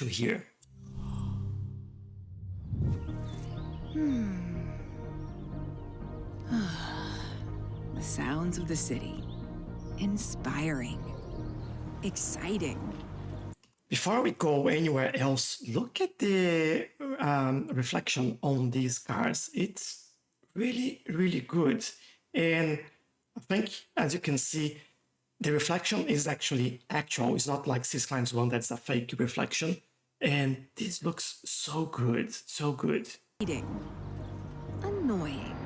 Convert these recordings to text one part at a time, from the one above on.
to hear. The sounds of the city. Inspiring. Exciting. Before we go anywhere else, look at the reflection on these cars. It's really, really good. And I think, as you can see, the reflection is actually actual. It's not like Cities Skylines 1 that's a fake reflection. And this looks so good, so good. Annoying.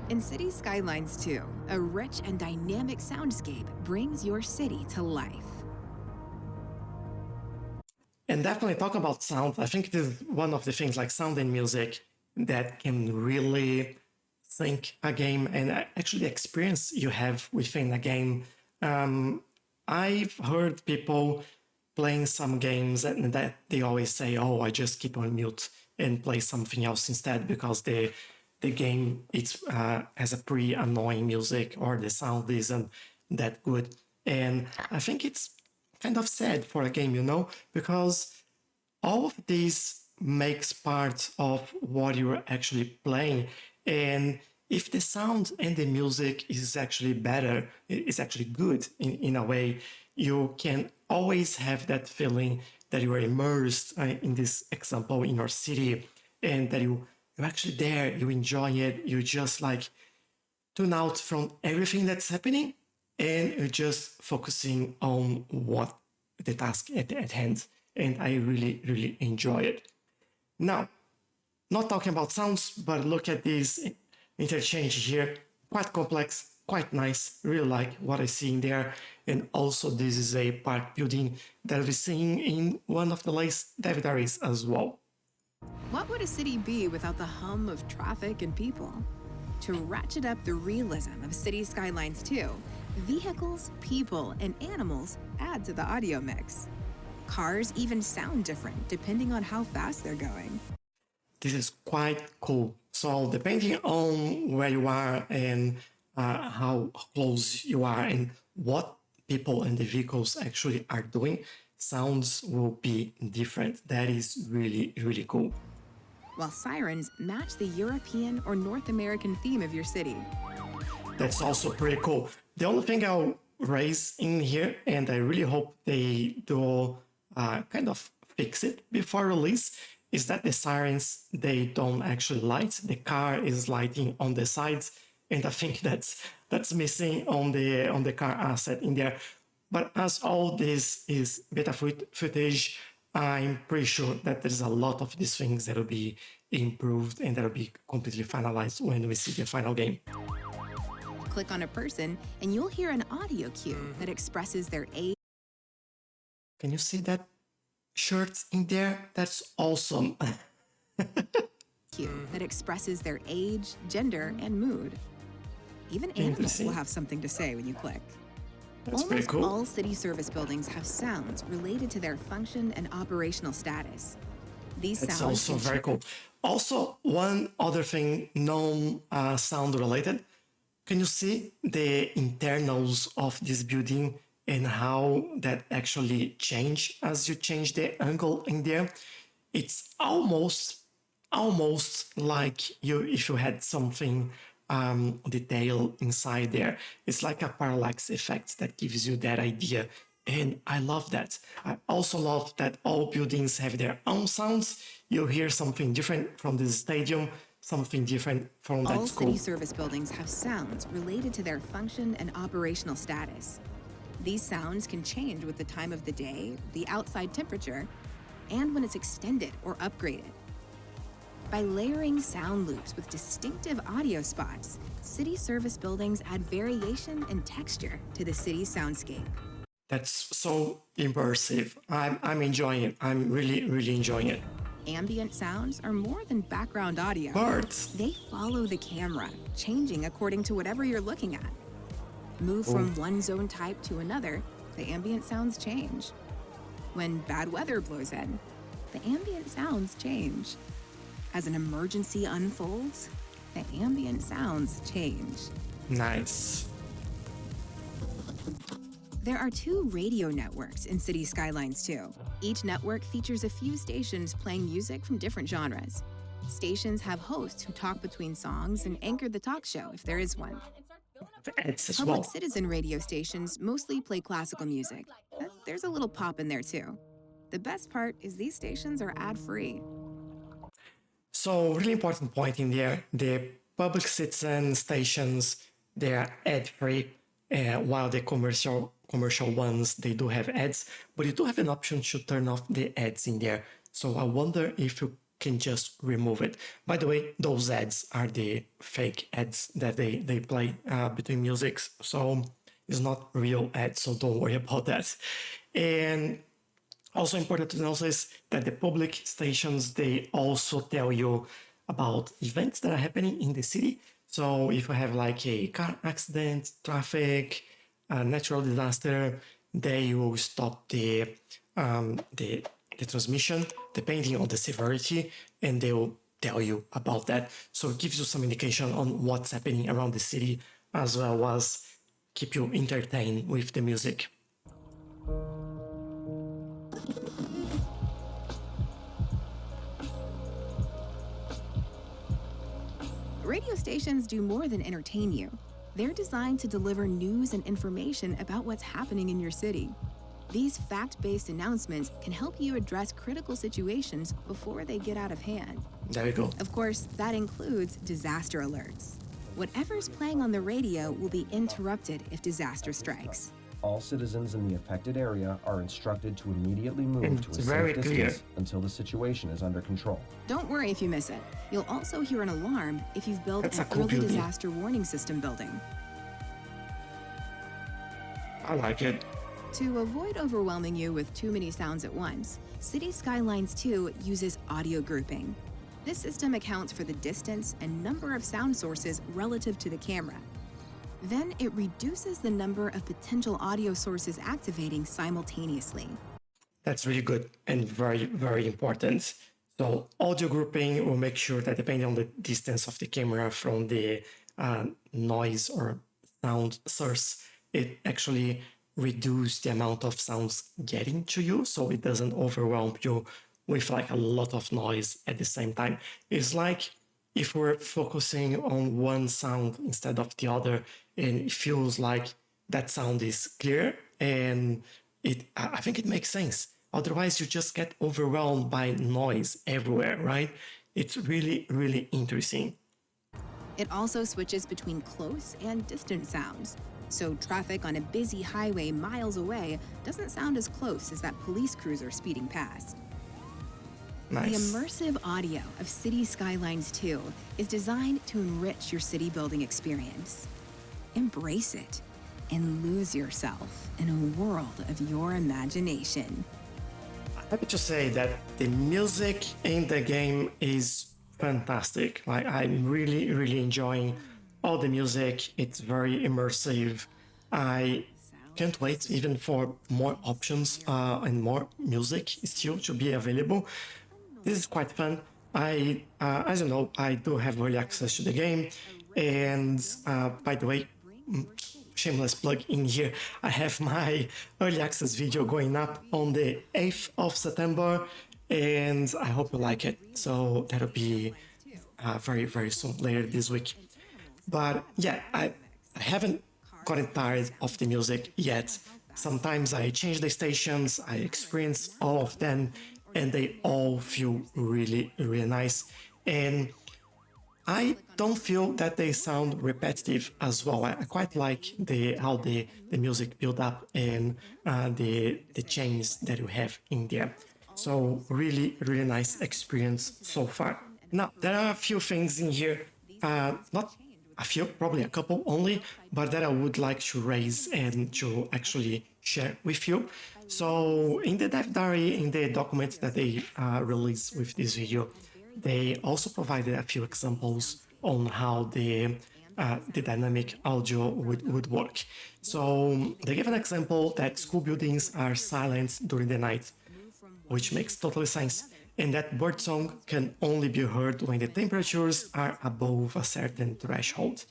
In Cities Skylines 2, a rich and dynamic soundscape brings your city to life. And definitely talk about sound. I think this is one of the things like sound and music that can really think a game and actually experience you have within a game. I've heard people playing some games and that they always say, oh, I just keep on mute and play something else instead because the game has a pretty annoying music or the sound isn't that good. And I think it's kind of sad for a game, you know, because all of this makes part of what you're actually playing. And if the sound and the music is actually better, it's actually good in a way, you can always have that feeling that you are immersed in this example in your city and that you're actually there, you enjoy it, you just like tune out from everything that's happening and you're just focusing on what the task at hand. And I really, really enjoy it. Now, not talking about sounds, but look at this interchange here. Quite complex, quite nice. Really like what I see in there. And also this is a park building that we're seeing in one of the latest dev diaries as well. What would a city be without the hum of traffic and people? To ratchet up the realism of Cities Skylines 2, vehicles, people, and animals add to the audio mix. Cars even sound different depending on how fast they're going. This is quite cool. So depending on where you are and how close you are and what people and the vehicles actually are doing, sounds will be different. That is really, really cool. While sirens match the European or North American theme of your city. That's also pretty cool. The only thing I'll raise in here, and I really hope they do kind of fix it before release, is that the sirens, they don't actually light. The car is lighting on the sides, and I think that's missing on the car asset in there. But as all this is beta footage, I'm pretty sure that there's a lot of these things that will be improved and that will be completely finalized when we see the final game. Click on a person and you'll hear an audio cue that expresses their age. Can you see that shirt in there? That's awesome. Cue that expresses their age, gender, and mood. Even animals will have something to say when you click. That's pretty cool. All city service buildings have sounds related to their function and operational status. These That's sounds also very cool. Also, one other thing, non-sound related. Can you see the internals of this building and how that actually change as you change the angle in there? It's almost like if you had something detail inside there. It's like a parallax effect that gives you that idea. And I love that. I also love that all buildings have their own sounds. You hear something different from this stadium, something different from that school. All city service buildings have sounds related to their function and operational status. These sounds can change with the time of the day, the outside temperature, and when it's extended or upgraded. By layering sound loops with distinctive audio spots, city service buildings add variation and texture to the city's soundscape. That's so immersive. I'm enjoying it. I'm really, really enjoying it. Ambient sounds are more than background audio. Birds. They follow the camera, changing according to whatever you're looking at. Move from one zone type to another, the ambient sounds change. When bad weather blows in, the ambient sounds change. As an emergency unfolds, the ambient sounds change. Nice. There are two radio networks in Cities Skylines too. Each network features a few stations playing music from different genres. Stations have hosts who talk between songs and anchor the talk show if there is one. Ads as Public well. citizen radio stations mostly play classical music, but there's a little pop in there too. The best part is these stations are ad-free. So really important point in there, the public citizen stations, they are ad-free, while the commercial ones, they do have ads, but you do have an option to turn off the ads in there. So I wonder if you can just remove it. By the way, those ads are the fake ads that they play between musics. So it's not real ads, so don't worry about that. And also important to notice that the public stations, they also tell you about events that are happening in the city. So if you have like a car accident, traffic, natural disaster, they will stop the transmission depending on the severity, and they will tell you about that. So it gives you some indication on what's happening around the city, as well as keep you entertained with the music. Radio stations do more than entertain you. They're designed to deliver news and information about what's happening in your city. These fact-based announcements can help you address critical situations before they get out of hand. There we go. Of course, that includes disaster alerts. Whatever's playing on the radio will be interrupted if disaster strikes. All citizens in the affected area are instructed to immediately move And to a it's very safe clear. distance until the situation is under control. Don't worry if you miss it. You'll also hear an alarm if you've built That's an a cool early building. disaster warning system building. I like it. To avoid overwhelming you with too many sounds at once, Cities Skylines 2 uses audio grouping. This system accounts for the distance and number of sound sources relative to the camera. Then it reduces the number of potential audio sources activating simultaneously. That's really good and very, very important. So audio grouping will make sure that depending on the distance of the camera from the noise or sound source, it actually reduces the amount of sounds getting to you, so it doesn't overwhelm you with like a lot of noise at the same time. It's like if we're focusing on one sound instead of the other, and it feels like that sound is clear, and I think it makes sense. Otherwise, you just get overwhelmed by noise everywhere, right? It's really, really interesting. It also switches between close and distant sounds. So traffic on a busy highway miles away doesn't sound as close as that police cruiser speeding past. Nice. The immersive audio of Cities Skylines 2 is designed to enrich your city building experience. Embrace it and lose yourself in a world of your imagination. Happy to say that the music in the game is fantastic. Like, I'm really, really enjoying all the music. It's very immersive. I can't wait even for more options and more music still to be available. This is quite fun. As you know, I do have early access to the game. And by the way, shameless plug in here, I have my early access video going up on the 8th of September, and I hope you like it. So that'll be very, very soon, later this week. But yeah, I haven't gotten tired of the music yet. Sometimes I change the stations, I experience all of them, and they all feel really, really nice. And I don't feel that they sound repetitive as well. I quite like how the music build up and the change that you have in there. So really, really nice experience so far. Now, there are a few things in here, not a few, probably a couple only, but that I would like to raise and to actually share with you. So in the dev diary, in the document that they released with this video, they also provided a few examples on how the dynamic audio would work. So they gave an example that school buildings are silent during the night, which makes total sense, and that birdsong can only be heard when the temperatures are above a certain threshold.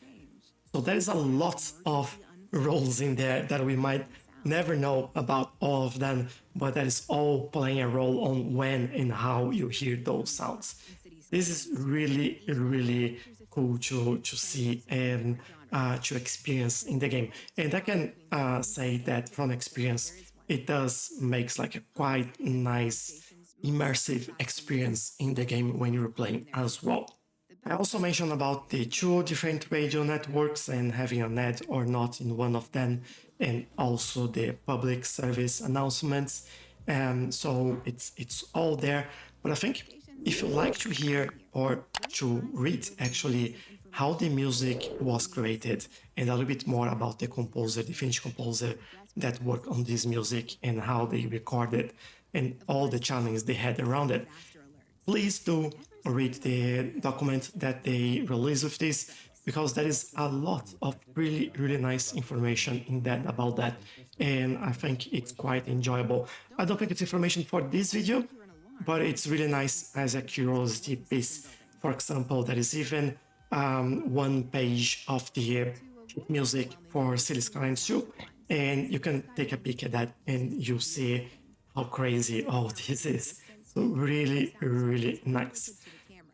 So there is a lot of roles in there that we might never know about all of them, but that is all playing a role on when and how you hear those sounds. This is really, really cool to see and to experience in the game. And I can say that from experience, it does makes like a quite nice immersive experience in the game when you're playing as well. I also mentioned about the two different radio networks and having a net or not in one of them, and also the public service announcements. So it's all there. But I think if you like to hear or to read actually how the music was created and a little bit more about the composer, the Finnish composer that worked on this music and how they recorded and all the challenges they had around it, please do read the document that they release with this, because there is a lot of really, really nice information in that about that. And I think it's quite enjoyable. I don't think it's information for this video, but it's really nice as a curiosity piece. For example, there is even one page of the music for Cities Skylines 2, and you can take a peek at that and you see how crazy all this is. So really, really nice.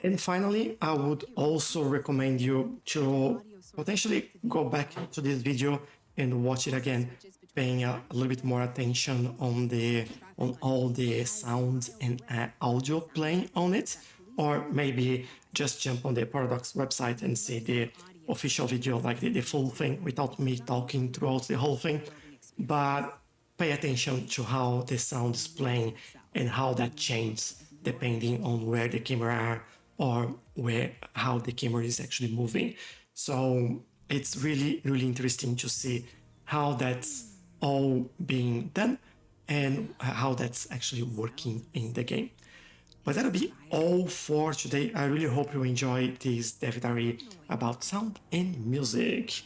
And finally, I would also recommend you to potentially go back to this video and watch it again, paying a little bit more attention on all the sound and audio playing on it, or maybe just jump on the Paradox website and see the official video, like the full thing, without me talking throughout the whole thing. But pay attention to how the sound is playing and how that changes depending on where the camera are or how the camera is actually moving. So it's really, really interesting to see how that's all being done and how that's actually working in the game. But that'll be all for today. I really hope you enjoy this dev diary about sound and music.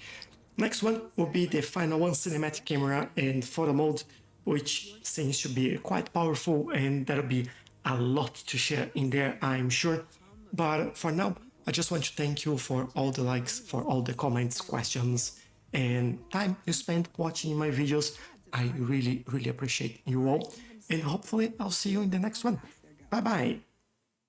Next one will be the final one, cinematic camera and photo mode, which seems to be quite powerful, and that'll be a lot to share in there, I'm sure. But for now, I just want to thank you for all the likes, for all the comments, questions, and time you spent watching my videos. I really, really appreciate you all. And hopefully I'll see you in the next one. Bye bye.